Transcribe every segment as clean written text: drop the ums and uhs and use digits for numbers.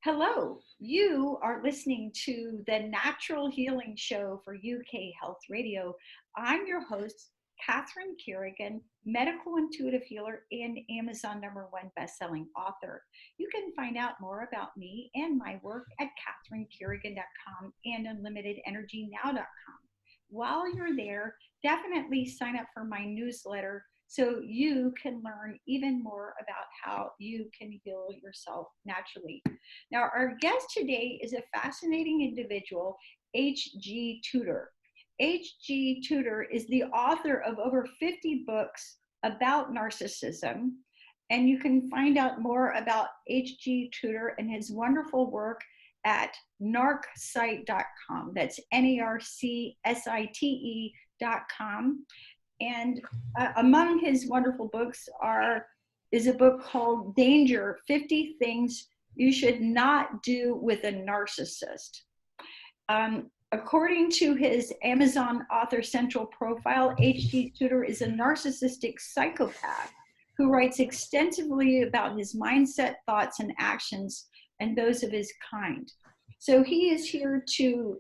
Hello, you are listening to the Natural Healing Show for UK Health Radio. I'm your host, Catherine Carrigan, medical intuitive healer and Amazon #1 bestselling author. You can find out more about me and my work at catherinecarrigan.com and unlimitedenergynow.com. While you're there, definitely sign up for my newsletter so you can learn even more about how you can heal yourself naturally. Now, our guest today is a fascinating individual, H.G. Tutor. H.G. Tutor is the author of over 50 books about narcissism, and you can find out more about H.G. Tutor and his wonderful work at narcsite.com. That's NARCSITE.com. And among his wonderful books is a book called Danger, 50 Things You Should Not Do with a Narcissist. According to his Amazon author central profile, H.G. Tutor is a narcissistic psychopath who writes extensively about his mindset, thoughts, and actions, and those of his kind. So he is here to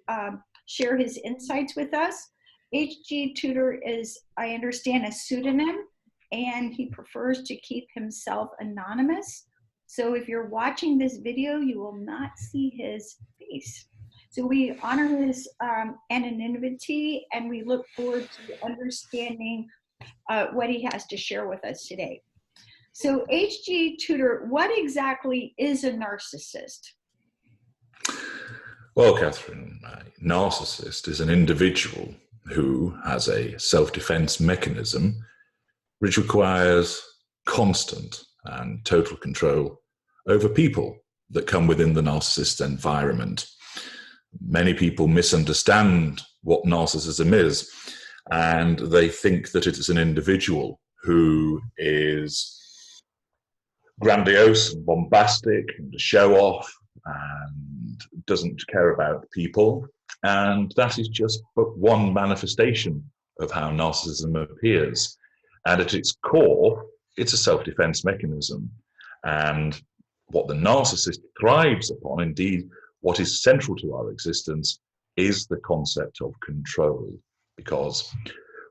share his insights with us. H.G. Tutor is, I understand, a pseudonym, and he prefers to keep himself anonymous. So if you're watching this video, you will not see his face. So we honor his anonymity, and we look forward to understanding what he has to share with us today. So H.G. Tutor, what exactly is a narcissist? Well, Catherine, a narcissist is an individual who has a self-defense mechanism which requires constant and total control over people that come within the narcissist environment. Many people misunderstand what narcissism is, and they think that it is an individual who is grandiose and bombastic and a show-off and doesn't care about people. And that is just but one manifestation of how narcissism appears. And at its core, it's a self-defense mechanism. And what the narcissist thrives upon, indeed, what is central to our existence, is the concept of control. Because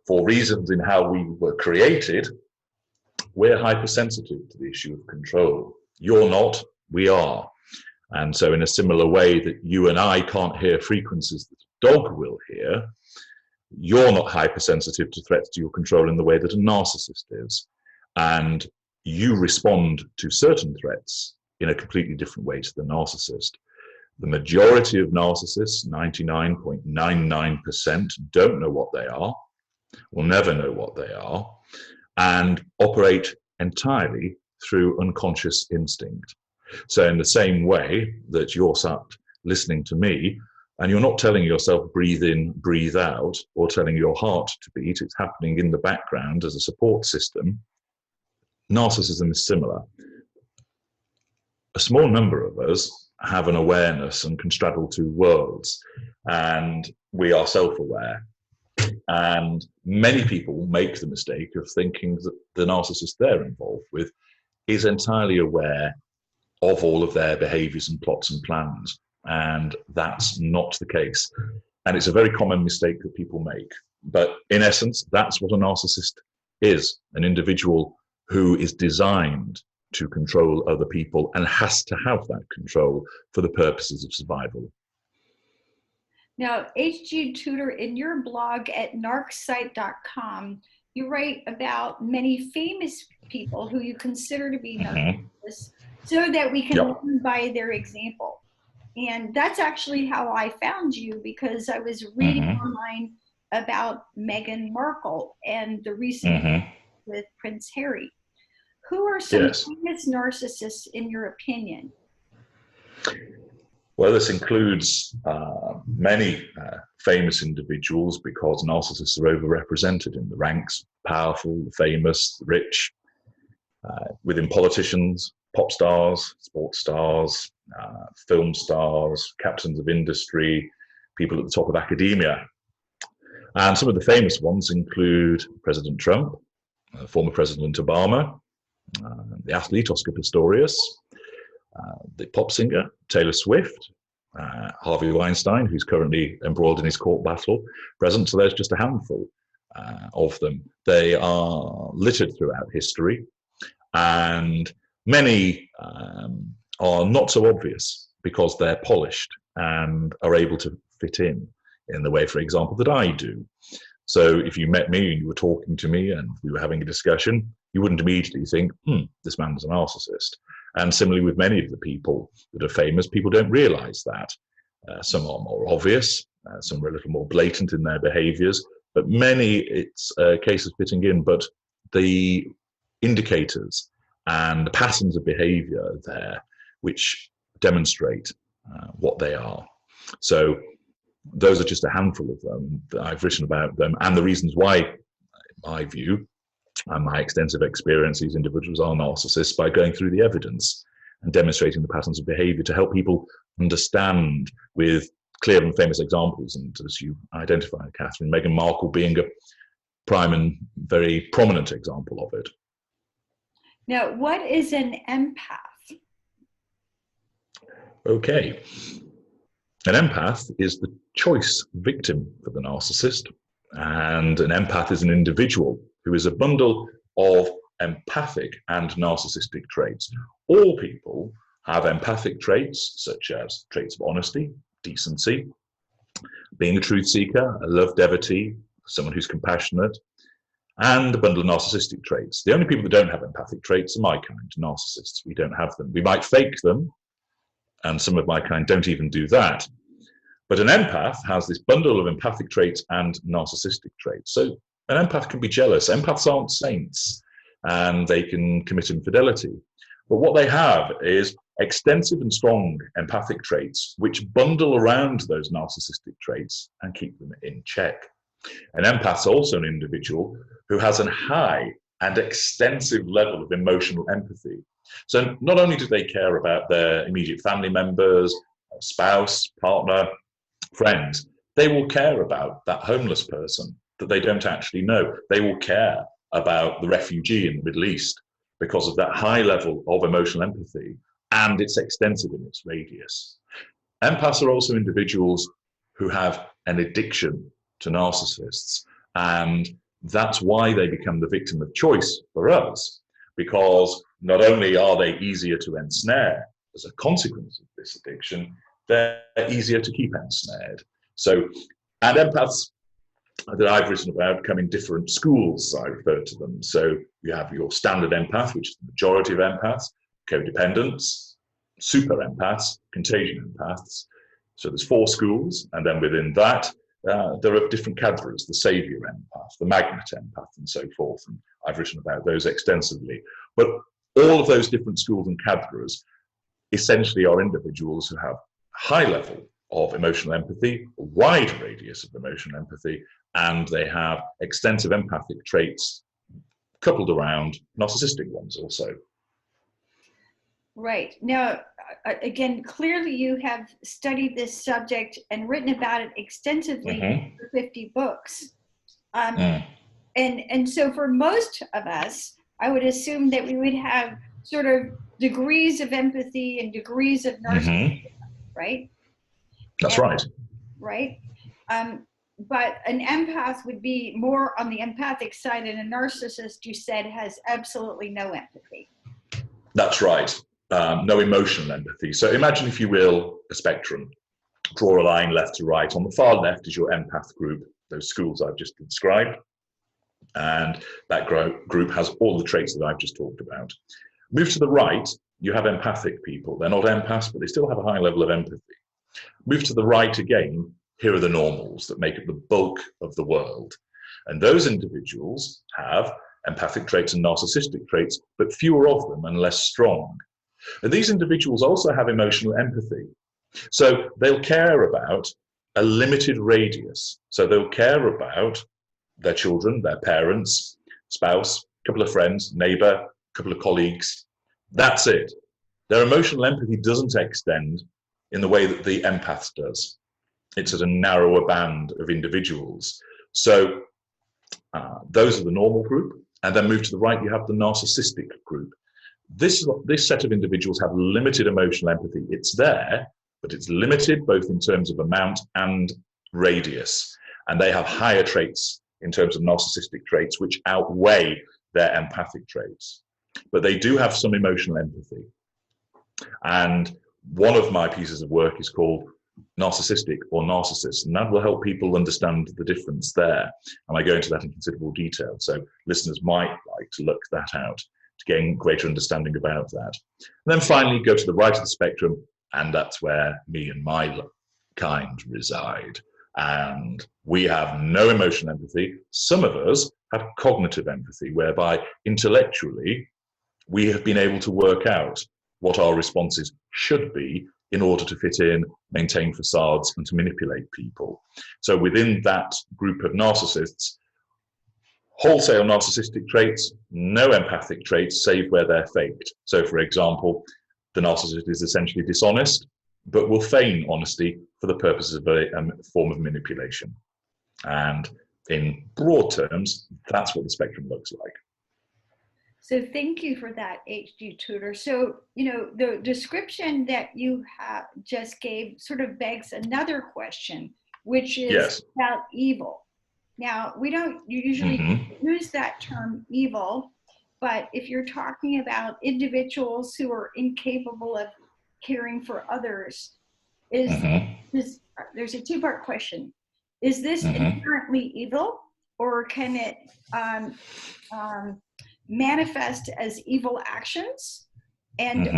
for reasons in how we were created, we're hypersensitive to the issue of control. You're not, we are. And so in a similar way that you and I can't hear frequencies that a dog will hear, you're not hypersensitive to threats to your control in the way that a narcissist is. And you respond to certain threats in a completely different way to the narcissist. The majority of narcissists, 99.99%, don't know what they are, will never know what they are, and operate entirely through unconscious instinct. So in the same way that you're sat listening to me and you're not telling yourself breathe in, breathe out, or telling your heart to beat, it's happening in the background as a support system. Narcissism is similar. A small number of us have an awareness and can straddle two worlds, and we are self-aware. And many people make the mistake of thinking that the narcissist they're involved with is entirely aware of all of their behaviors and plots and plans. And that's not the case. And it's a very common mistake that people make. But in essence, that's what a narcissist is, an individual who is designed to control other people and has to have that control for the purposes of survival. Now, H.G. Tutor, in your blog at narcsite.com, you write about many famous people who you consider to be narcissists, so that we can learn by their example. And that's actually how I found you, because I was reading online about Meghan Markle and the recent with Prince Harry. Who are some famous narcissists in your opinion? Well, this includes many famous individuals, because narcissists are overrepresented in the ranks: powerful, the famous, the rich, within politicians, pop stars, sports stars, film stars, captains of industry, people at the top of academia. And some of the famous ones include President Trump, former President Obama, the athlete Oscar Pistorius, the pop singer Taylor Swift, Harvey Weinstein, who's currently embroiled in his court battle, present. So there's just a handful of them. They are littered throughout history, and many are not so obvious because they're polished and are able to fit in the way, for example, that I do. So if you met me and you were talking to me and we were having a discussion, you wouldn't immediately think, this man's a narcissist. And similarly with many of the people that are famous, people don't realize that. Some are more obvious, some are a little more blatant in their behaviors, but many, it's a case of fitting in, but the indicators and the patterns of behavior are there which demonstrate what they are. So those are just a handful of them that I've written about them, and the reasons why, in my view, and my extensive experience, these individuals are narcissists, by going through the evidence and demonstrating the patterns of behavior to help people understand with clear and famous examples. And as you identified, Catherine, Meghan Markle being a prime and very prominent example of it. Now, what is an empath? Okay. An empath is the choice victim for the narcissist, and an empath is an individual who is a bundle of empathic and narcissistic traits. All people have empathic traits, such as traits of honesty, decency, being a truth seeker, a love devotee, someone who's compassionate, and a bundle of narcissistic traits. The only people that don't have empathic traits are my kind, narcissists. We don't have them. We might fake them, and some of my kind don't even do that. But an empath has this bundle of empathic traits and narcissistic traits. So an empath can be jealous. Empaths aren't saints, and they can commit infidelity. But what they have is extensive and strong empathic traits which bundle around those narcissistic traits and keep them in check. An empath is also an individual who has a high and extensive level of emotional empathy. So not only do they care about their immediate family members, spouse, partner, friends, they will care about that homeless person that they don't actually know. They will care about the refugee in the Middle East because of that high level of emotional empathy, and it's extensive in its radius. Empaths are also individuals who have an addiction to narcissists, and that's why they become the victim of choice for us, because not only are they easier to ensnare as a consequence of this addiction, they're easier to keep ensnared. So, and empaths that I've written about come in different schools, I refer to them. So you have your standard empath, which is the majority of empaths, codependents, super empaths, contagion empaths. So there's 4 schools, and then within that, there are different categories, the savior empath, the magnet empath, and so forth. And I've written about those extensively. But all of those different schools and categories essentially are individuals who have high level of emotional empathy, a wide radius of emotional empathy, and they have extensive empathic traits coupled around narcissistic ones also. Right. Now, again, clearly you have studied this subject and written about it extensively for 50 books. And so for most of us, I would assume that we would have sort of degrees of empathy and degrees of narcissism, right? That's right. Right. But an empath would be more on the empathic side, and a narcissist, you said, has absolutely no empathy. That's right. No emotional empathy. So imagine, if you will, a spectrum. Draw a line left to right. On the far left is your empath group, those schools I've just described. And that group has all the traits that I've just talked about. Move to the right, you have empathic people. They're not empaths, but they still have a high level of empathy. Move to the right again, here are the normals that make up the bulk of the world. And those individuals have empathic traits and narcissistic traits, but fewer of them and less strong. And these individuals also have emotional empathy. So they'll care about a limited radius. So they'll care about their children, their parents, spouse, couple of friends, neighbor, couple of colleagues. That's it. Their emotional empathy doesn't extend in the way that the empath does. It's at a narrower band of individuals. So those are the normal group. And then move to the right, you have the narcissistic group. This set of individuals have limited emotional empathy. It's there, but it's limited both in terms of amount and radius. And they have higher traits in terms of narcissistic traits, which outweigh their empathic traits. But they do have some emotional empathy. And one of my pieces of work is called Narcissistic or Narcissist, and that will help people understand the difference there. And I go into that in considerable detail. So listeners might like to look that out to gain greater understanding about that. And then finally, go to the right of the spectrum, and that's where me and my kind reside. And we have no emotional empathy. Some of us have cognitive empathy, whereby intellectually we have been able to work out what our responses should be in order to fit in, maintain facades, and to manipulate people. So within that group of narcissists, wholesale narcissistic traits, no empathic traits, save where they're faked. So for example, the narcissist is essentially dishonest, but will feign honesty for the purposes of a form of manipulation. And in broad terms, that's what the spectrum looks like. So thank you for that, H.G. Tutor. So, the description that you have just gave sort of begs another question, which is about evil. Now, we don't usually use that term evil, but if you're talking about individuals who are incapable of caring for others, there's a two-part question. Is this inherently evil, or can it manifest as evil actions? And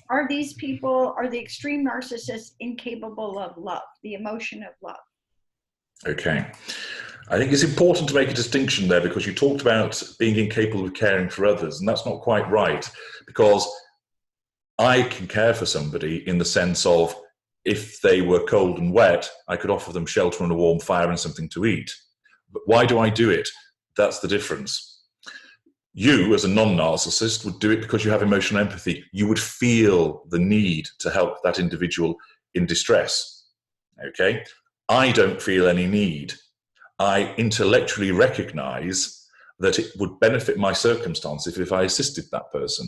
are these people, are the extreme narcissists incapable of love, the emotion of love? Okay. I think it's important to make a distinction there, because you talked about being incapable of caring for others, and that's not quite right, because I can care for somebody in the sense of, if they were cold and wet, I could offer them shelter and a warm fire and something to eat. But why do I do it? That's the difference. You, as a non-narcissist, would do it because you have emotional empathy. You would feel the need to help that individual in distress. Okay? I don't feel any need. I intellectually recognize that it would benefit my circumstances if I assisted that person.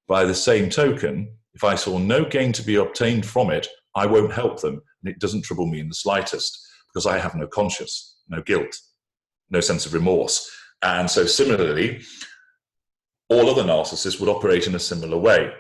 By the same token, if I saw no gain to be obtained from it, I won't help them. And it doesn't trouble me in the slightest, because I have no conscience, no guilt, no sense of remorse. And so similarly, all other narcissists would operate in a similar way.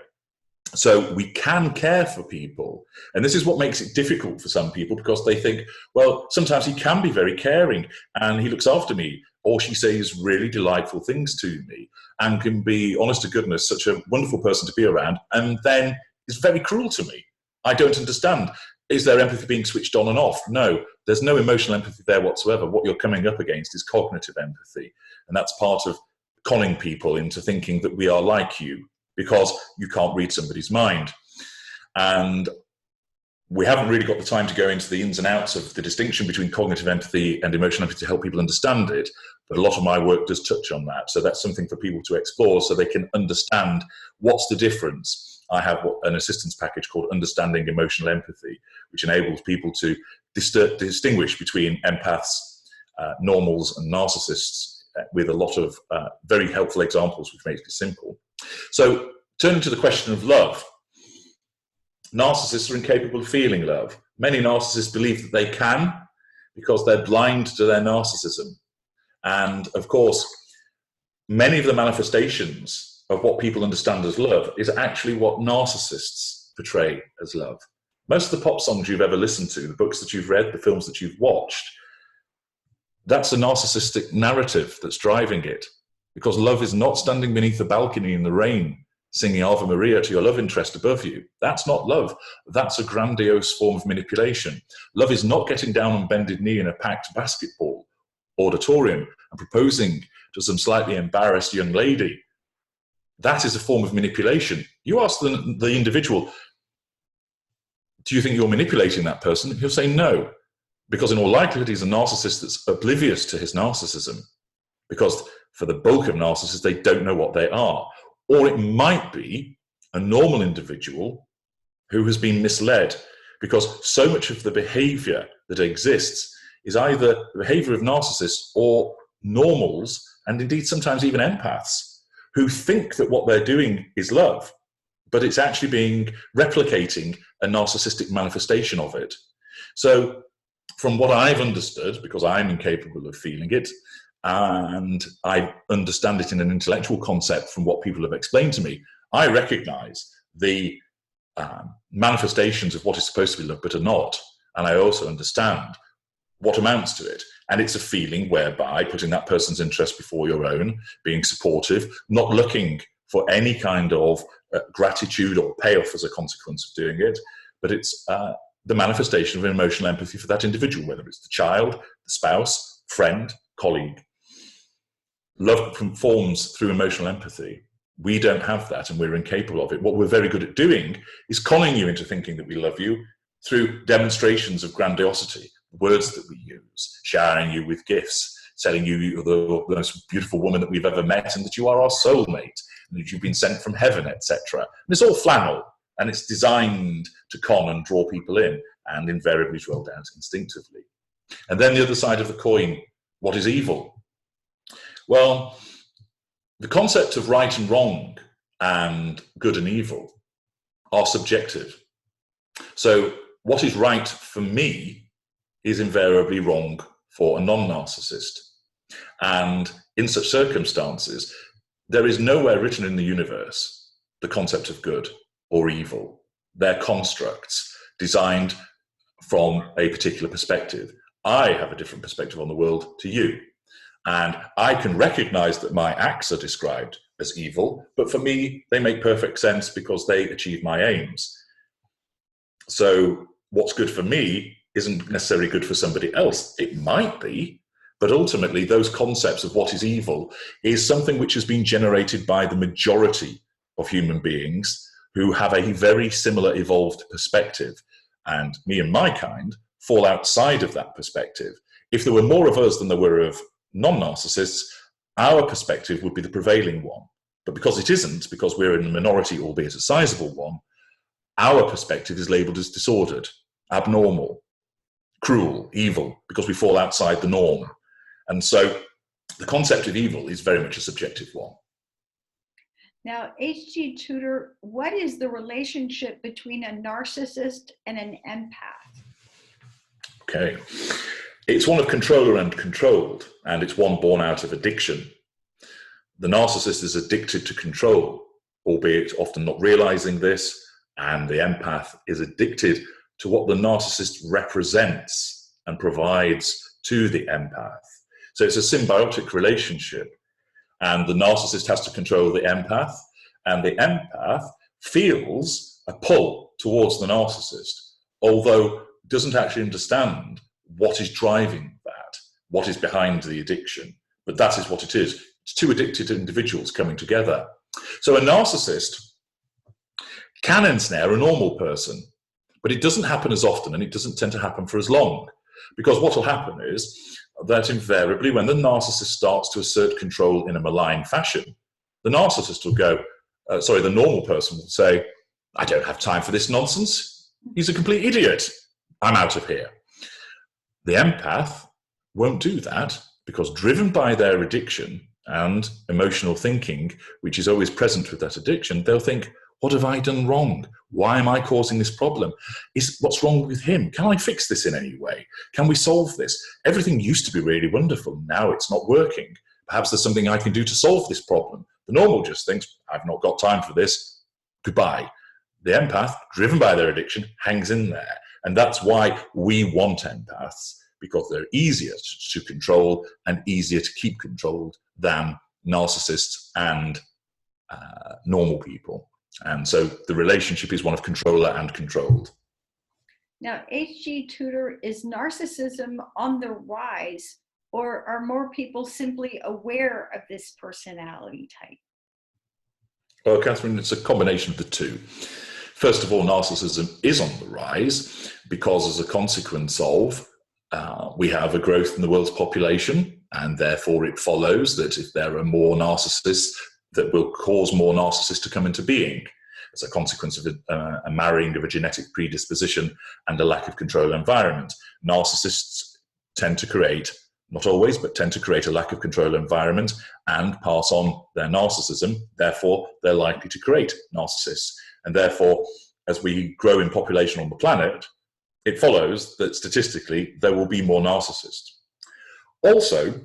So we can care for people. And this is what makes it difficult for some people, because they think, well, sometimes he can be very caring and he looks after me, or she says really delightful things to me and can be, honest to goodness, such a wonderful person to be around, and then is very cruel to me. I don't understand. Is there empathy being switched on and off? No, there's no emotional empathy there whatsoever. What you're coming up against is cognitive empathy. And that's part of conning people into thinking that we are like you, because you can't read somebody's mind. And we haven't really got the time to go into the ins and outs of the distinction between cognitive empathy and emotional empathy to help people understand it, but a lot of my work does touch on that. So that's something for people to explore so they can understand what's the difference. I have an assistance package called Understanding Emotional Empathy, which enables people to distinguish between empaths, normals and narcissists, with a lot of very helpful examples which makes it simple. So turning to the question of love, narcissists are incapable of feeling love. Many narcissists believe that they can, because they're blind to their narcissism. And of course, many of the manifestations of what people understand as love is actually what narcissists portray as love. Most of the pop songs you've ever listened to, the books that you've read, the films that you've watched, that's a narcissistic narrative that's driving it. Because love is not standing beneath the balcony in the rain singing Ave Maria to your love interest above you. That's not love. That's a grandiose form of manipulation. Love is not getting down on bended knee in a packed basketball auditorium and proposing to some slightly embarrassed young lady. That is a form of manipulation. You ask the individual, do you think you're manipulating that person? He'll say no, because in all likelihood he's a narcissist that's oblivious to his narcissism, because for the bulk of narcissists, they don't know what they are. Or it might be a normal individual who has been misled, because so much of the behavior that exists is either the behavior of narcissists or normals, and indeed sometimes even empaths, who think that what they're doing is love, but it's actually replicating a narcissistic manifestation of it. So from what I've understood, because I'm incapable of feeling it, and I understand it in an intellectual concept from what people have explained to me, I recognize the manifestations of what is supposed to be love but are not. And I also understand what amounts to it. And it's a feeling whereby putting that person's interest before your own, being supportive, not looking for any kind of gratitude or payoff as a consequence of doing it, but it's the manifestation of emotional empathy for that individual, whether it's the child, the spouse, friend, colleague. Love forms through emotional empathy. We don't have that, and we're incapable of it. What we're very good at doing is conning you into thinking that we love you through demonstrations of grandiosity, words that we use, showering you with gifts, telling you you're the most beautiful woman that we've ever met and that you are our soulmate and that you've been sent from heaven, etc. And it's all flannel, and it's designed to con and draw people in, and invariably is rolled out instinctively. And then the other side of the coin, what is evil? Well, the concept of right and wrong and good and evil are subjective. So what is right for me is invariably wrong for a non-narcissist. And in such circumstances, there is nowhere written in the universe the concept of good or evil. They're constructs designed from a particular perspective. I have a different perspective on the world to you. And I can recognize that my acts are described as evil, but for me, they make perfect sense because they achieve my aims. So what's good for me isn't necessarily good for somebody else. It might be, but ultimately those concepts of what is evil is something which has been generated by the majority of human beings who have a very similar evolved perspective. And me and my kind fall outside of that perspective. If there were more of us than there were of non-narcissists, our perspective would be the prevailing one. But because it isn't, because we're in a minority, albeit a sizable one, our perspective is labelled as disordered, abnormal, cruel, evil, because we fall outside the norm. And so the concept of evil is very much a subjective one. Now, H.G. Tutor, what is the relationship between a narcissist and an empath? Okay. It's one of controller and controlled, and it's one born out of addiction. The narcissist is addicted to control, albeit often not realizing this, and the empath is addicted to what the narcissist represents and provides to the empath. So it's a symbiotic relationship, and the narcissist has to control the empath, and the empath feels a pull towards the narcissist, although doesn't actually understand what is driving that, what is behind the addiction. But that is what it is. It's two addicted individuals coming together. So a narcissist can ensnare a normal person, but it doesn't happen as often, and it doesn't tend to happen for as long. Because what will happen is that invariably when the narcissist starts to assert control in a malign fashion, the narcissist will go, the normal person will say, I don't have time for this nonsense. He's a complete idiot. I'm out of here. The empath won't do that because, driven by their addiction and emotional thinking, which is always present with that addiction, they'll think, what have I done wrong? Why am I causing this problem? What's wrong with him? Can I fix this in any way? Can we solve this? Everything used to be really wonderful. Now it's not working. Perhaps there's something I can do to solve this problem. The normal just thinks, I've not got time for this. Goodbye. The empath, driven by their addiction, hangs in there. And that's why we want empaths, because they're easier to control and easier to keep controlled than narcissists and normal people. And so the relationship is one of controller and controlled. Now, H.G. Tutor, is narcissism on the rise, or are more people simply aware of this personality type? Well, Catherine, it's a combination of the two. First of all, narcissism is on the rise because, as a consequence of, we have a growth in the world's population, and therefore it follows that if there are more narcissists, that will cause more narcissists to come into being as a consequence of a marrying of a genetic predisposition and a lack of control environment. Narcissists tend to create not always, but tend to create a lack of control environment and pass on their narcissism. Therefore, they're likely to create narcissists. And therefore, as we grow in population on the planet, it follows that statistically there will be more narcissists. Also,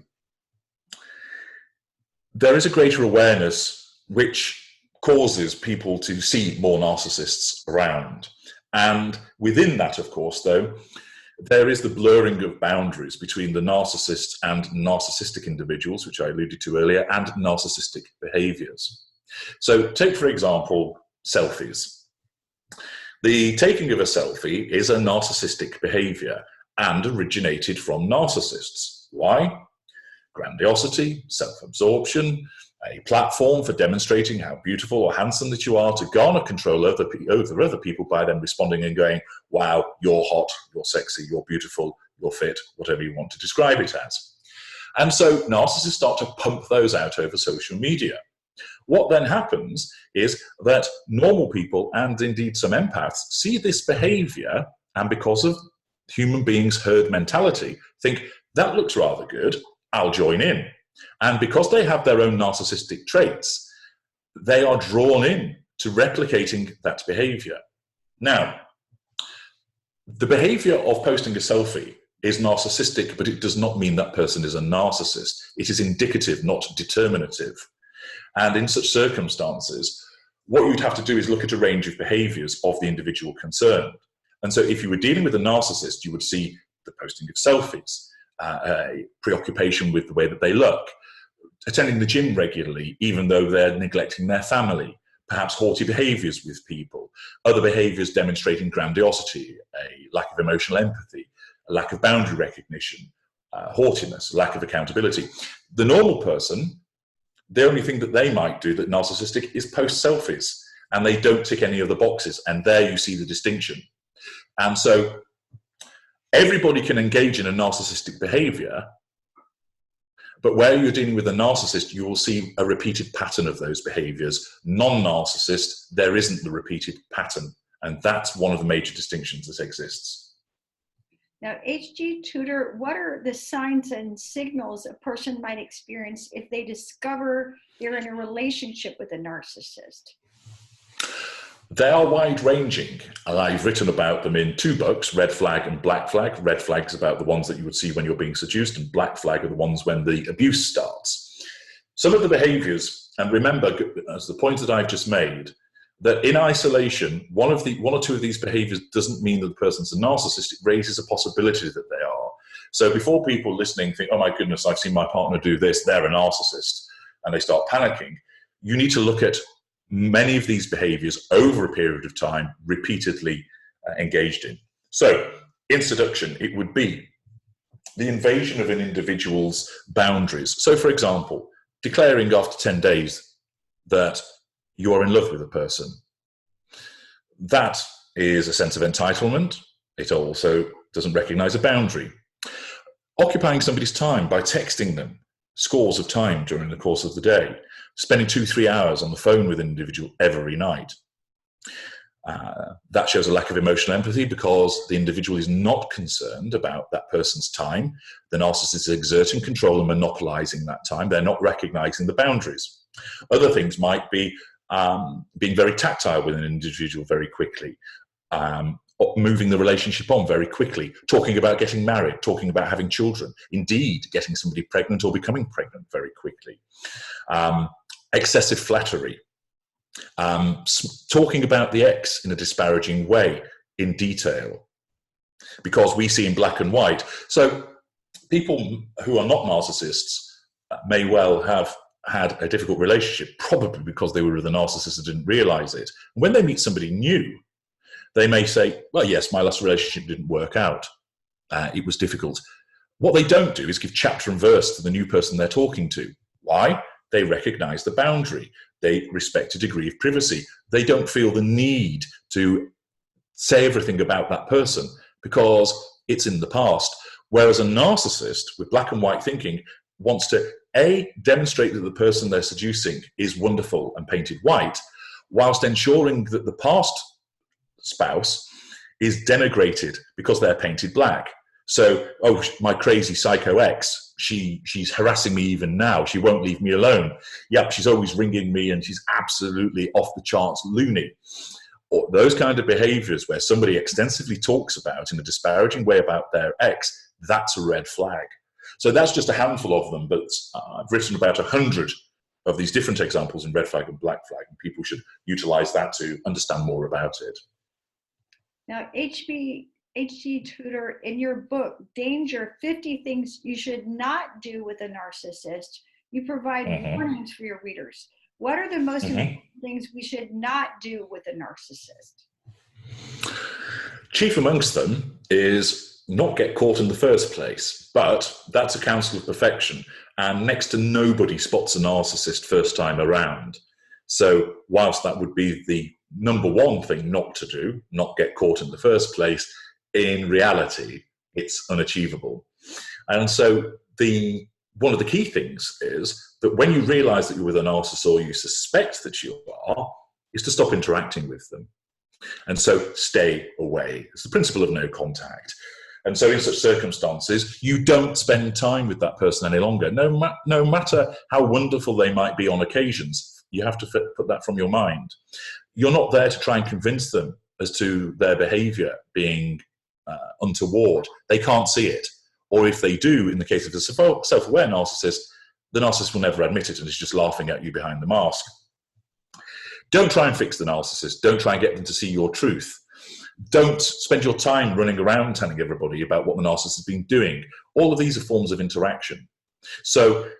there is a greater awareness which causes people to see more narcissists around. And within that, of course, though, there is the blurring of boundaries between the narcissist and narcissistic individuals, which I alluded to earlier, and narcissistic behaviors. So take, for example, selfies. The taking of a selfie is a narcissistic behavior and originated from narcissists. Why? Grandiosity, self-absorption, a platform for demonstrating how beautiful or handsome that you are to garner control over other people by them responding and going, wow, you're hot, you're sexy, you're beautiful, you're fit, whatever you want to describe it as. And so narcissists start to pump those out over social media. What then happens is that normal people, and indeed some empaths, see this behavior, and because of human beings' herd mentality, think, that looks rather good, I'll join in. And because they have their own narcissistic traits, they are drawn in to replicating that behavior. Now, the behavior of posting a selfie is narcissistic, but it does not mean that person is a narcissist. It is indicative, not determinative. And in such circumstances, what you'd have to do is look at a range of behaviors of the individual concerned. And so if you were dealing with a narcissist, you would see the posting of selfies, a preoccupation with the way that they look, attending the gym regularly, even though they're neglecting their family, perhaps haughty behaviors with people, other behaviors demonstrating grandiosity, a lack of emotional empathy, a lack of boundary recognition, haughtiness, lack of accountability. The normal person, the only thing that they might do that narcissistic is post selfies, and they don't tick any of the boxes, and there you see the distinction. And so everybody can engage in a narcissistic behavior, but where you're dealing with a narcissist, you will see a repeated pattern of those behaviors. Non-narcissist, there isn't the repeated pattern, and that's one of the major distinctions that exists. Now, H.G. Tutor, what are the signs and signals a person might experience if they discover they're in a relationship with a narcissist? They are wide-ranging, and I've written about them in 2 books, Red Flag and Black Flag. Red Flag is about the ones that you would see when you're being seduced, and Black Flag are the ones when the abuse starts. Some of the behaviours, and remember, as the point that I've just made, that in isolation, one or two of these behaviors doesn't mean that the person's a narcissist. It raises a possibility that they are. So before people listening think, oh my goodness, I've seen my partner do this, they're a narcissist, and they start panicking, you need to look at many of these behaviors over a period of time, repeatedly engaged in. So in seduction, it would be the invasion of an individual's boundaries. So for example, declaring after 10 days that you are in love with a person. That is a sense of entitlement. It also doesn't recognize a boundary. Occupying somebody's time by texting them scores of time during the course of the day, spending 2-3 hours on the phone with an individual every night. That shows a lack of emotional empathy because the individual is not concerned about that person's time. The narcissist is exerting control and monopolizing that time. They're not recognizing the boundaries. Other things might be being very tactile with an individual very quickly, moving the relationship on very quickly, talking about getting married, talking about having children, indeed getting somebody pregnant or becoming pregnant very quickly. Excessive flattery, talking about the ex in a disparaging way in detail, because we see in black and white. So people who are not narcissists may well have had a difficult relationship, probably because they were with a narcissist and didn't realize it. When they meet somebody new, they may say, well, yes, my last relationship didn't work out. It was difficult. What they don't do is give chapter and verse to the new person they're talking to. Why? They recognize the boundary. They respect a degree of privacy. They don't feel the need to say everything about that person because it's in the past. Whereas a narcissist with black and white thinking wants to, A, demonstrate that the person they're seducing is wonderful and painted white, whilst ensuring that the past spouse is denigrated because they're painted black. So, oh, my crazy psycho ex, she's harassing me even now. She won't leave me alone. Yep, she's always ringing me and she's absolutely off the charts loony. Or those kind of behaviors where somebody extensively talks about in a disparaging way about their ex, that's a red flag. So that's just a handful of them, but I've written about 100 of these different examples in red flag and black flag, and people should utilize that to understand more about it. Now, H.G. Tutor, in your book, Danger, 50 Things You Should Not Do with a Narcissist, you provide warnings for your readers. What are the most important things we should not do with a narcissist? Chief amongst them is not get caught in the first place, but that's a counsel of perfection, and next to nobody spots a narcissist first time around. So whilst that would be the number one thing not to do, not get caught in the first place, in reality, it's unachievable. And so one of the key things is that when you realize that you're with a narcissist, or you suspect that you are, is to stop interacting with them. And so stay away. It's the principle of no contact. And so in such circumstances, you don't spend time with that person any longer. No matter how wonderful they might be on occasions, you have to put that from your mind. You're not there to try and convince them as to their behavior being untoward. They can't see it. Or if they do, in the case of a self-aware narcissist, the narcissist will never admit it and is just laughing at you behind the mask. Don't try and fix the narcissist. Don't try and get them to see your truth. Don't spend your time running around telling everybody about what the narcissist has been doing. All of these are forms of interaction. So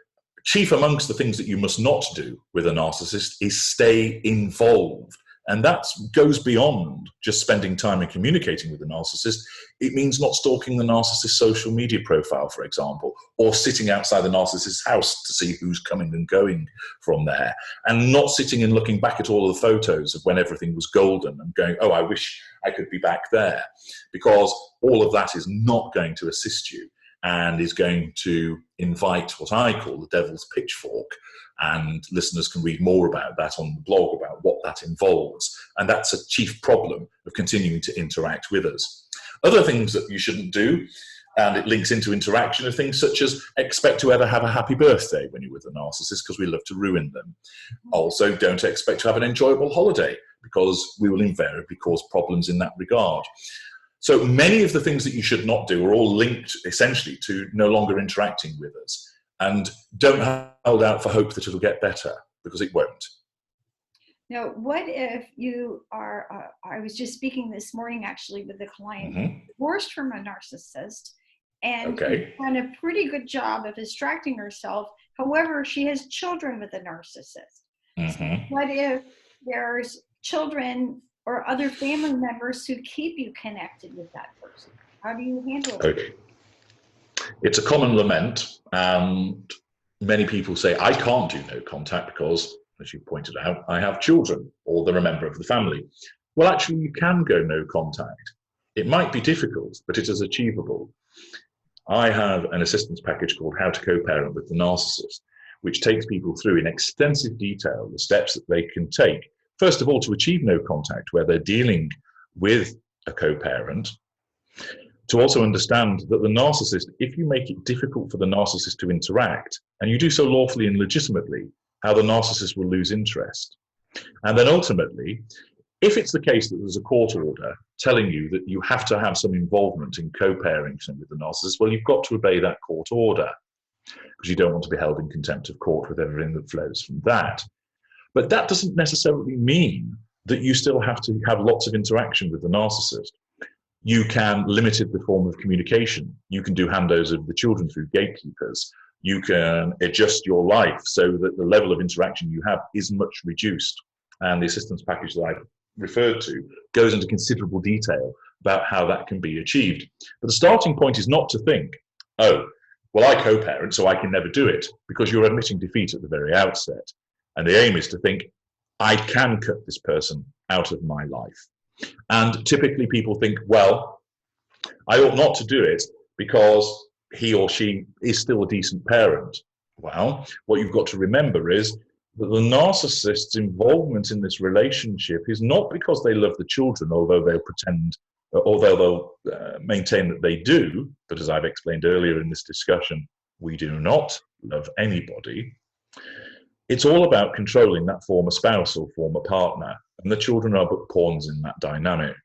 chief amongst the things that you must not do with a narcissist is stay involved. And that goes beyond just spending time and communicating with the narcissist. It means not stalking the narcissist's social media profile, for example, or sitting outside the narcissist's house to see who's coming and going from there, and not sitting and looking back at all of the photos of when everything was golden and going, oh, I wish I could be back there, because all of that is not going to assist you and is going to invite what I call the devil's pitchfork. And listeners can read more about that on the blog about what that involves. And that's a chief problem of continuing to interact with us. Other things that you shouldn't do, and it links into interaction, are things such as expect to ever have a happy birthday when you're with a narcissist, because we love to ruin them. Also, don't expect to have an enjoyable holiday, because we will invariably cause problems in that regard. So many of the things that you should not do are all linked essentially to no longer interacting with us. And don't hold out for hope that it'll get better, because it won't. Now, what if you are, I was just speaking this morning actually with a client divorced from a narcissist, and she's done a pretty good job of distracting herself. However, she has children with a narcissist. So what if there's children or other family members who keep you connected with that person? How do you handle it? It's a common lament, and many people say, I can't do no contact because, as you pointed out, I have children or they're a member of the family. Well, actually, you can go no contact. It might be difficult, but it is achievable. I have an assistance package called How to Co-Parent with the Narcissist, which takes people through in extensive detail the steps that they can take, first of all, to achieve no contact where they're dealing with a co-parent, to also understand that the narcissist, if you make it difficult for the narcissist to interact, and you do so lawfully and legitimately, how the narcissist will lose interest. And then ultimately, if it's the case that there's a court order telling you that you have to have some involvement in co-parenting with the narcissist, well, you've got to obey that court order, because you don't want to be held in contempt of court with everything that flows from that. But that doesn't necessarily mean that you still have to have lots of interaction with the narcissist. You can limit the form of communication. You can do handovers of the children through gatekeepers. You can adjust your life so that the level of interaction you have is much reduced. And the assistance package that I've referred to goes into considerable detail about how that can be achieved. But the starting point is not to think, oh, well, I co-parent, so I can never do it, because you're admitting defeat at the very outset. And the aim is to think, I can cut this person out of my life. And typically people think, well, I ought not to do it because he or she is still a decent parent. Well, what you've got to remember is that the narcissist's involvement in this relationship is not because they love the children, although they'll pretend although they'll maintain that they do, but as I've explained earlier in this discussion, we do not love anybody. It's all about controlling that former spouse or former partner, and the children are but pawns in that dynamic.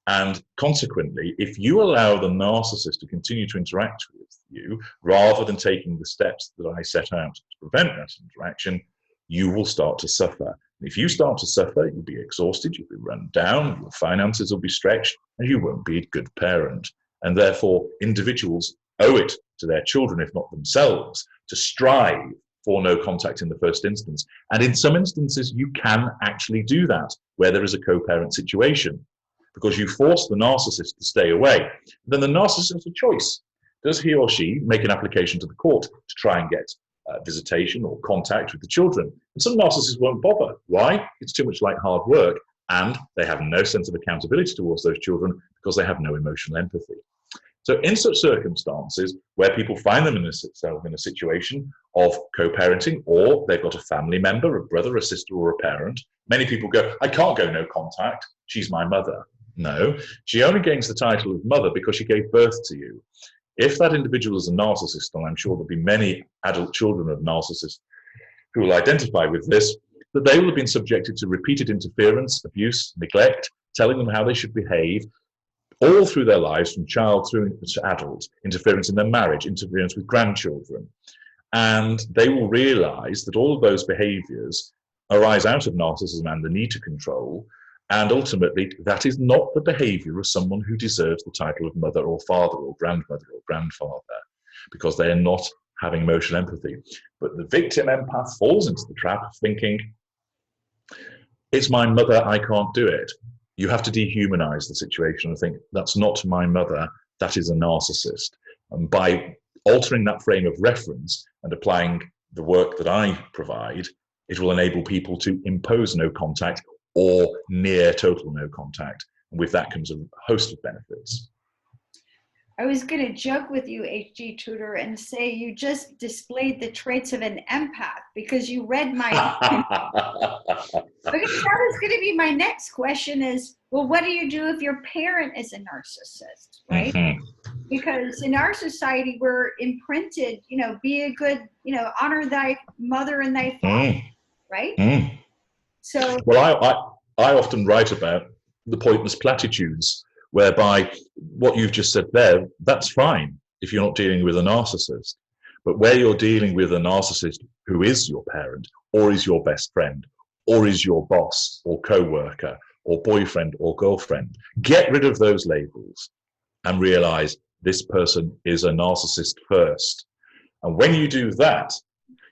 And consequently, if you allow the narcissist to continue to interact with you, rather than taking the steps that I set out to prevent that interaction, you will start to suffer. And if you start to suffer, you'll be exhausted, you'll be run down, your finances will be stretched, and you won't be a good parent. And therefore, individuals owe it to their children, if not themselves, to strive for no contact in the first instance. And in some instances, you can actually do that where there is a co-parent situation, because you force the narcissist to stay away. Then the narcissist has a choice. Does he or she make an application to the court to try and get visitation or contact with the children? And some narcissists won't bother. Why? It's too much like hard work, and they have no sense of accountability towards those children because they have no emotional empathy. So in such circumstances where people find themselves in a situation of co-parenting, or they've got a family member, a brother, a sister, or a parent, many people go, I can't go no contact, she's my mother. No, she only gains the title of mother because she gave birth to you. If that individual is a narcissist, and I'm sure there'll be many adult children of narcissists who will identify with this, that they will have been subjected to repeated interference, abuse, neglect, telling them how they should behave, all through their lives, from child through to adult, interference in their marriage, interference with grandchildren. And they will realize that all of those behaviors arise out of narcissism and the need to control. And ultimately, that is not the behavior of someone who deserves the title of mother or father or grandmother or grandfather, because they are not having emotional empathy. But the victim empath falls into the trap of thinking, it's my mother, I can't do it. You have to dehumanize the situation and think, that's not my mother, that is a narcissist. And by altering that frame of reference and applying the work that I provide, it will enable people to impose no contact or near total no contact. And with that comes a host of benefits. I was going to joke with you, H.G. Tutor, and say you just displayed the traits of an empath because you read my... Because that was going to be my next question is, well, what do you do if your parent is a narcissist, right? Mm-hmm. Because in our society, we're imprinted, be a good, honor thy mother and thy father, right? Mm. So, well, I often write about the pointless platitudes, whereby what you've just said there, that's fine if you're not dealing with a narcissist. But where you're dealing with a narcissist who is your parent, or is your best friend, or is your boss, or co-worker, or boyfriend, or girlfriend, get rid of those labels and realize this person is a narcissist first. And when you do that,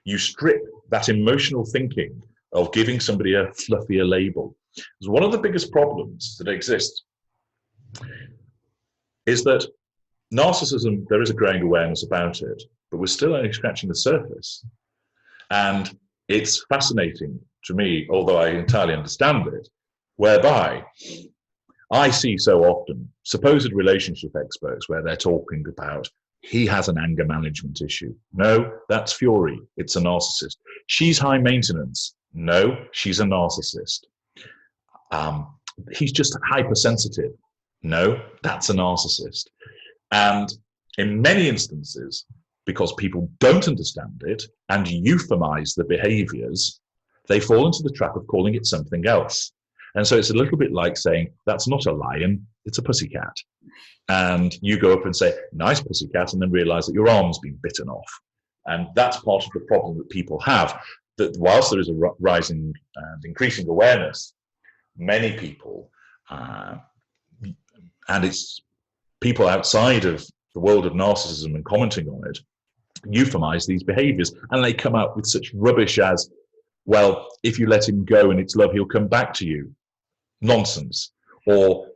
you strip that emotional thinking of giving somebody a fluffier label. Because one of the biggest problems that exists is that narcissism, there is a growing awareness about it, but we're still only scratching the surface. And it's fascinating to me, although I entirely understand it, whereby I see so often supposed relationship experts where they're talking about, he has an anger management issue. No, that's fury. It's a narcissist. She's high maintenance. No, she's a narcissist. He's just hypersensitive. No, that's a narcissist. And in many instances, because people don't understand it and euphemize the behaviors, they fall into the trap of calling it something else. And so it's a little bit like saying, that's not a lion, it's a pussycat. And you go up and say, nice pussycat, and then realize that your arm's been bitten off. And that's part of the problem that people have, that whilst there is a rising and increasing awareness, many people, and it's people outside of the world of narcissism and commenting on it, euphemize these behaviors, and they come up with such rubbish as, well, if you let him go and it's love, he'll come back to you. Nonsense. Or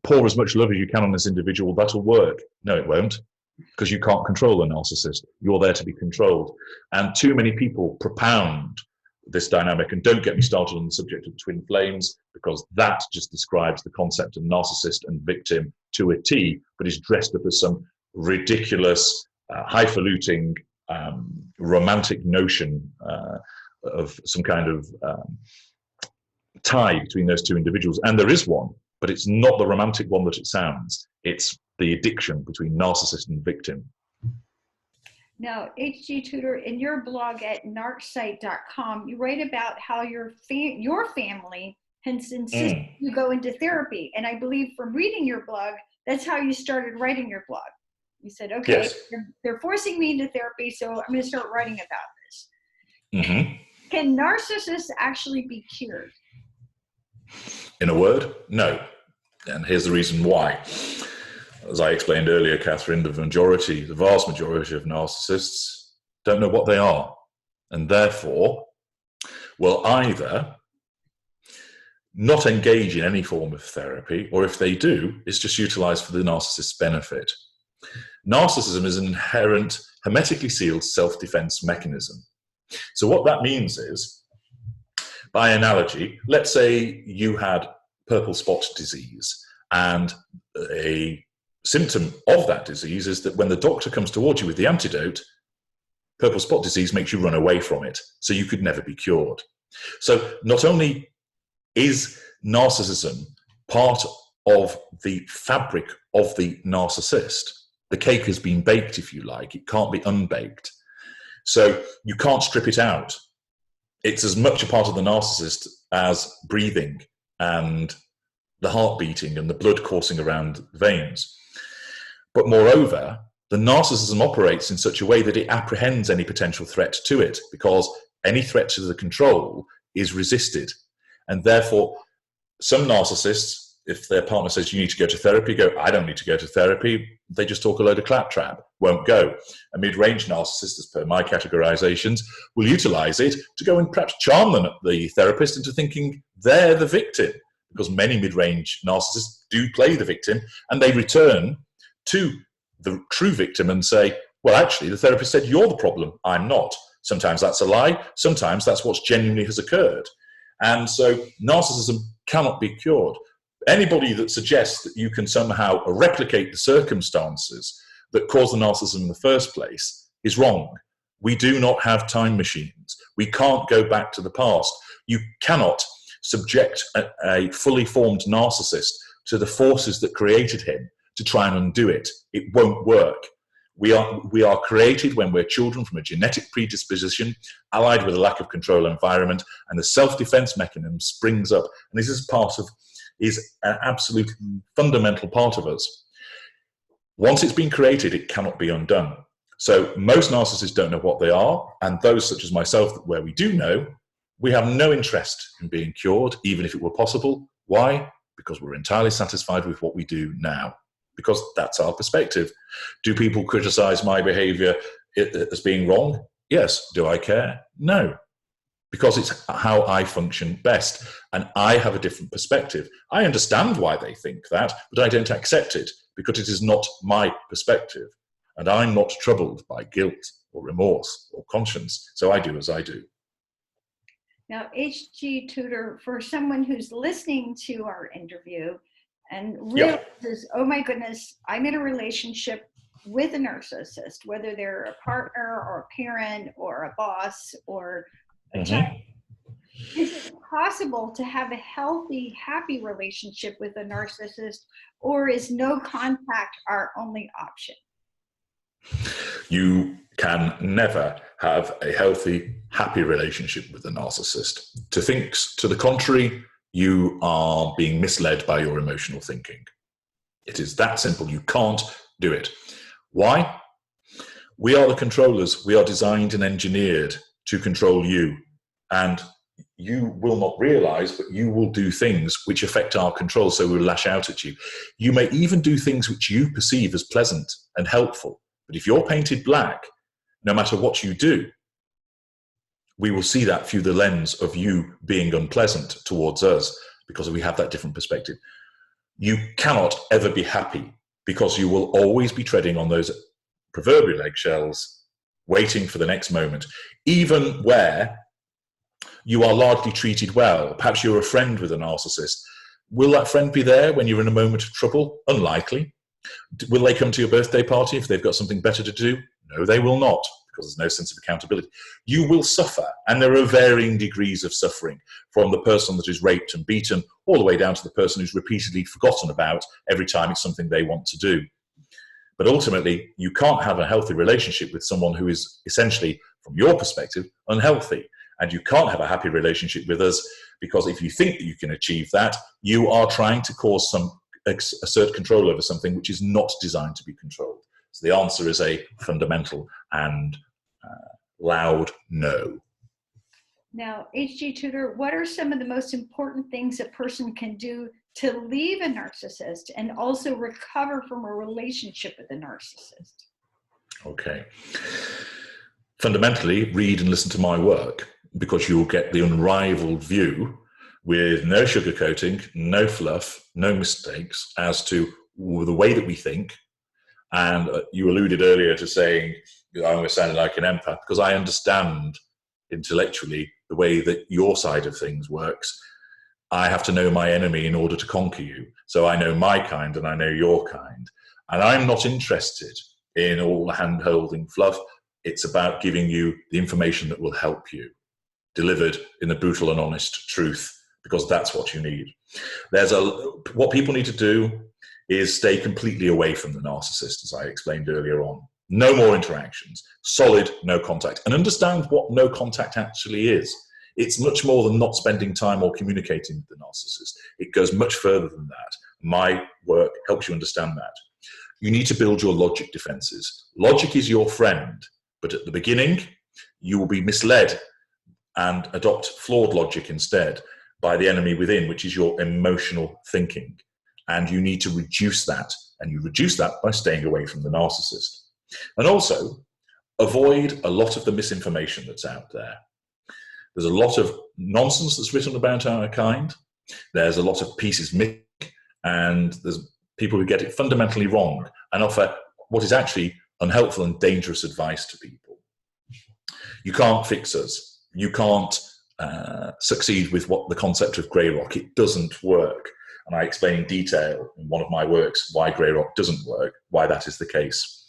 pour as much love as you can on this individual, that'll work. No, it won't, because you can't control a narcissist. You're there to be controlled. And too many people propound this dynamic, and don't get me started on the subject of twin flames, because that just describes the concept of narcissist and victim to a T, but is dressed up as some ridiculous, highfalutin, romantic notion of some kind of tie between those two individuals. And there is one, but it's not the romantic one that it sounds. It's the addiction between narcissist and victim. Now, H.G. Tutor, in your blog at narcsite.com, you write about how your family has insisted you go into therapy. And I believe from reading your blog, that's how you started writing your blog. You said, okay, yes, they're forcing me into therapy, so I'm going to start writing about this. Mm-hmm. Can narcissists actually be cured? In a word, no. And here's the reason why. As I explained earlier, Catherine, the vast majority of narcissists don't know what they are, and therefore will either not engage in any form of therapy, or if they do, it's just utilized for the narcissist's benefit. Narcissism is an inherent, hermetically sealed self-defense mechanism. So what that means is, by analogy, let's say you had purple spot disease, and a symptom of that disease is that when the doctor comes towards you with the antidote, purple spot disease makes you run away from it, so you could never be cured. So not only is narcissism part of the fabric of the narcissist, the cake has been baked, if you like, it can't be unbaked. So you can't strip it out. It's as much a part of the narcissist as breathing and the heart beating and the blood coursing around the veins. But moreover, the narcissism operates in such a way that it apprehends any potential threat to it, because any threat to the control is resisted. And therefore, some narcissists, if their partner says you need to go to therapy, go, I don't need to go to therapy. They just talk a load of claptrap, won't go. A mid-range narcissist, as per my categorizations, will utilize it to go and perhaps charm the therapist into thinking they're the victim, because many mid-range narcissists do play the victim, and they return to the true victim and say, well, actually, the therapist said you're the problem, I'm not. Sometimes that's a lie. Sometimes that's what genuinely has occurred. And so narcissism cannot be cured. Anybody that suggests that you can somehow replicate the circumstances that caused the narcissism in the first place is wrong. We do not have time machines. We can't go back to the past. You cannot subject a fully formed narcissist to the forces that created him to try and undo it. It won't work. We are created when we're children from a genetic predisposition, allied with a lack of control environment, and the self-defense mechanism springs up. And this is an absolute fundamental part of us. Once it's been created, it cannot be undone. So most narcissists don't know what they are, and those such as myself, where we do know, we have no interest in being cured, even if it were possible. Why? Because we're entirely satisfied with what we do now, because that's our perspective. Do people criticize my behavior as being wrong? Yes. Do I care? No. Because it's how I function best, and I have a different perspective. I understand why they think that, but I don't accept it, because it is not my perspective, and I'm not troubled by guilt or remorse or conscience, so I do as I do. Now, H.G. Tutor, for someone who's listening to our interview and realizes, oh my goodness, I'm in a relationship with a narcissist, whether they're a partner or a parent or a boss or a child. Is it possible to have a healthy, happy relationship with a narcissist, or is no contact our only option? You can never have a healthy, happy relationship with a narcissist. To think to the contrary, you are being misled by your emotional thinking. It is that simple. You can't do it. Why? We are the controllers. We are designed and engineered to control you. And you will not realize, but you will do things which affect our control, so we'll lash out at you. You may even do things which you perceive as pleasant and helpful. But if you're painted black, no matter what you do, we will see that through the lens of you being unpleasant towards us, because we have that different perspective. You cannot ever be happy, because you will always be treading on those proverbial eggshells, waiting for the next moment, even where you are largely treated well. Perhaps you're a friend with a narcissist. Will that friend be there when you're in a moment of trouble? Unlikely. Will they come to your birthday party if they've got something better to do? No, they will not, because there's no sense of accountability, you will suffer. And there are varying degrees of suffering, from the person that is raped and beaten all the way down to the person who's repeatedly forgotten about every time it's something they want to do. But ultimately, you can't have a healthy relationship with someone who is essentially, from your perspective, unhealthy. And you can't have a happy relationship with us, because if you think that you can achieve that, you are trying to cause assert control over something which is not designed to be controlled. So the answer is a fundamental and loud no. Now, H.G. Tutor, what are some of the most important things a person can do to leave a narcissist and also recover from a relationship with a narcissist? Okay. Fundamentally, read and listen to my work, because you'll get the unrivaled view with no sugarcoating, no fluff, no mistakes as to the way that we think. And you alluded earlier to saying I'm sounding like an empath, because I understand intellectually the way that your side of things works. I have to know my enemy in order to conquer you. So I know my kind and I know your kind. And I'm not interested in all the hand-holding fluff. It's about giving you the information that will help you, delivered in the brutal and honest truth, because that's what you need. What people need to do is stay completely away from the narcissist, as I explained earlier on. No more interactions, solid no contact, and understand what no contact actually is. It's much more than not spending time or communicating with the narcissist. It goes much further than that. My work helps you understand that. You need to build your logic defenses. Logic is your friend, but at the beginning, you will be misled and adopt flawed logic instead by the enemy within, which is your emotional thinking. And you need to reduce that. And you reduce that by staying away from the narcissist. And also, avoid a lot of the misinformation that's out there. There's a lot of nonsense that's written about our kind. There's a lot of pieces missing, and there's people who get it fundamentally wrong and offer what is actually unhelpful and dangerous advice to people. You can't fix us. You can't succeed with what the concept of grey rock. It doesn't work. And I explain in detail in one of my works why grey rock doesn't work, why that is the case.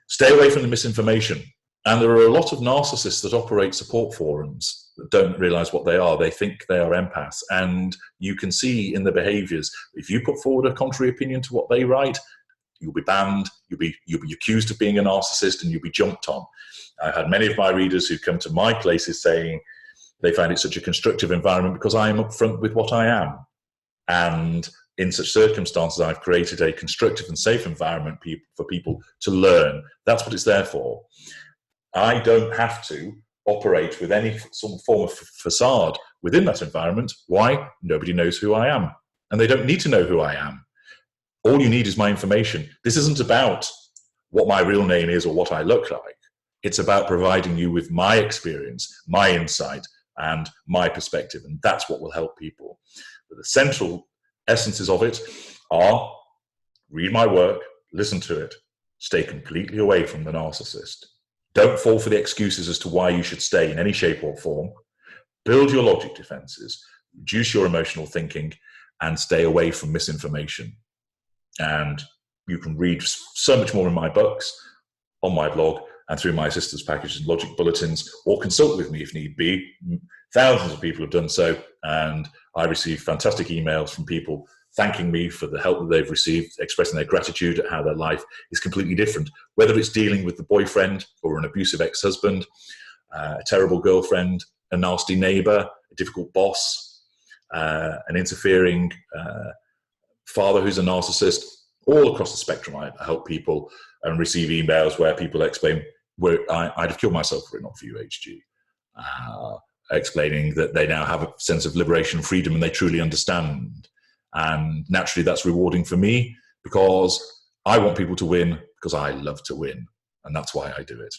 Stay away from the misinformation. And there are a lot of narcissists that operate support forums that don't realize what they are. They think they are empaths. And you can see in the behaviors, if you put forward a contrary opinion to what they write, you'll be banned, you'll be accused of being a narcissist, and you'll be jumped on. I've had many of my readers who come to my places saying they find it such a constructive environment because I am upfront with what I am. And in such circumstances, I've created a constructive and safe environment for people to learn. That's what it's there for. I don't have to operate with some form of facade within that environment. Why? Nobody knows who I am. And they don't need to know who I am. All you need is my information. This isn't about what my real name is or what I look like. It's about providing you with my experience, my insight, and my perspective. And that's what will help people. But the central essences of it are: read my work, listen to it, stay completely away from the narcissist. Don't fall for the excuses as to why you should stay in any shape or form. Build your logic defenses, reduce your emotional thinking, and stay away from misinformation. And you can read so much more in my books, on my blog, and through my assistance packages and logic bulletins, or consult with me if need be. Thousands of people have done so, and I receive fantastic emails from people thanking me for the help that they've received, expressing their gratitude at how their life is completely different, whether it's dealing with the boyfriend or an abusive ex-husband, a terrible girlfriend, a nasty neighbor, a difficult boss, an interfering father who's a narcissist. All across the spectrum, I help people and receive emails where people explain, I'd have killed myself were it not for you, HG. Explaining that they now have a sense of liberation and freedom and they truly understand. And naturally, that's rewarding for me because I want people to win because I love to win. And that's why I do it.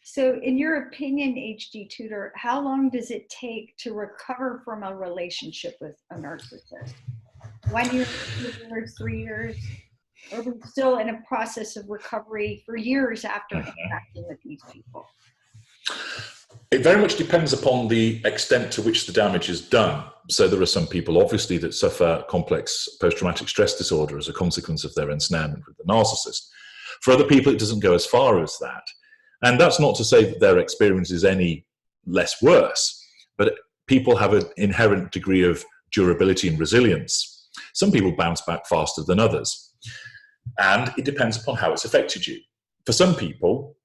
So in your opinion, H.G. Tutor, how long does it take to recover from a relationship with a narcissist? 1 year, 2 years, 3 years? Or are we still in a process of recovery for years after interacting with these people? It very much depends upon the extent to which the damage is done. So there are some people, obviously, that suffer complex post-traumatic stress disorder as a consequence of their ensnarement with the narcissist. For other people, it doesn't go as far as that. And that's not to say that their experience is any less worse, but people have an inherent degree of durability and resilience. Some people bounce back faster than others. And it depends upon how it's affected you. For some people,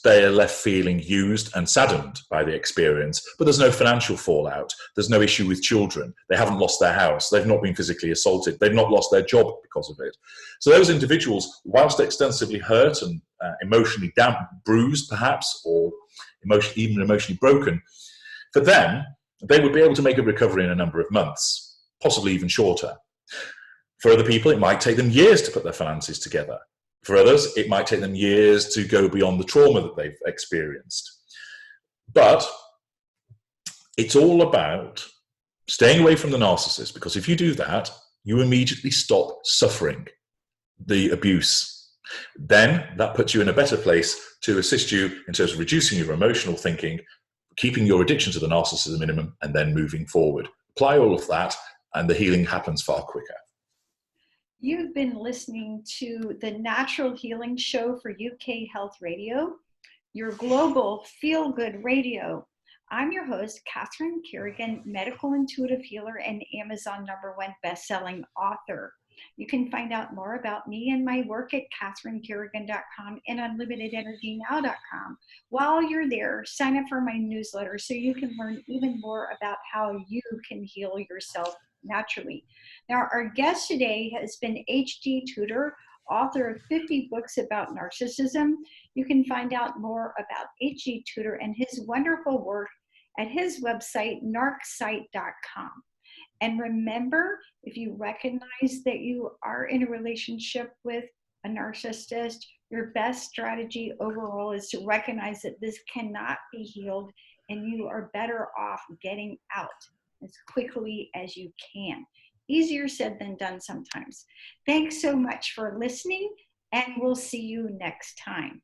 they're left feeling used and saddened by the experience, but there's no financial fallout. There's no issue with children. They haven't lost their house. They've not been physically assaulted. They've not lost their job because of it. So those individuals, whilst extensively hurt and emotionally bruised perhaps, or even emotionally broken, for them, they would be able to make a recovery in a number of months, possibly even shorter. For other people, it might take them years to put their finances together. For others, it might take them years to go beyond the trauma that they've experienced. But it's all about staying away from the narcissist, because if you do that, you immediately stop suffering the abuse. Then that puts you in a better place to assist you in terms of reducing your emotional thinking, keeping your addiction to the narcissist at the minimum, and then moving forward. Apply all of that, and the healing happens far quicker. You've been listening to the Natural Healing Show for UK Health Radio, your global feel-good radio. I'm your host, Catherine Carrigan, medical intuitive healer and Amazon #1 best-selling author. You can find out more about me and my work at catherinecarrigan.com and unlimitedenergynow.com. While you're there, sign up for my newsletter so you can learn even more about how you can heal yourself naturally. Now, our guest today has been H.G. Tutor, author of 50 books about narcissism. You can find out more about H.G. Tutor and his wonderful work at his website, gnarksite.com. And remember, if you recognize that you are in a relationship with a narcissist, your best strategy overall is to recognize that this cannot be healed and you are better off getting out as quickly as you can. Easier said than done sometimes. Thanks so much for listening, and we'll see you next time.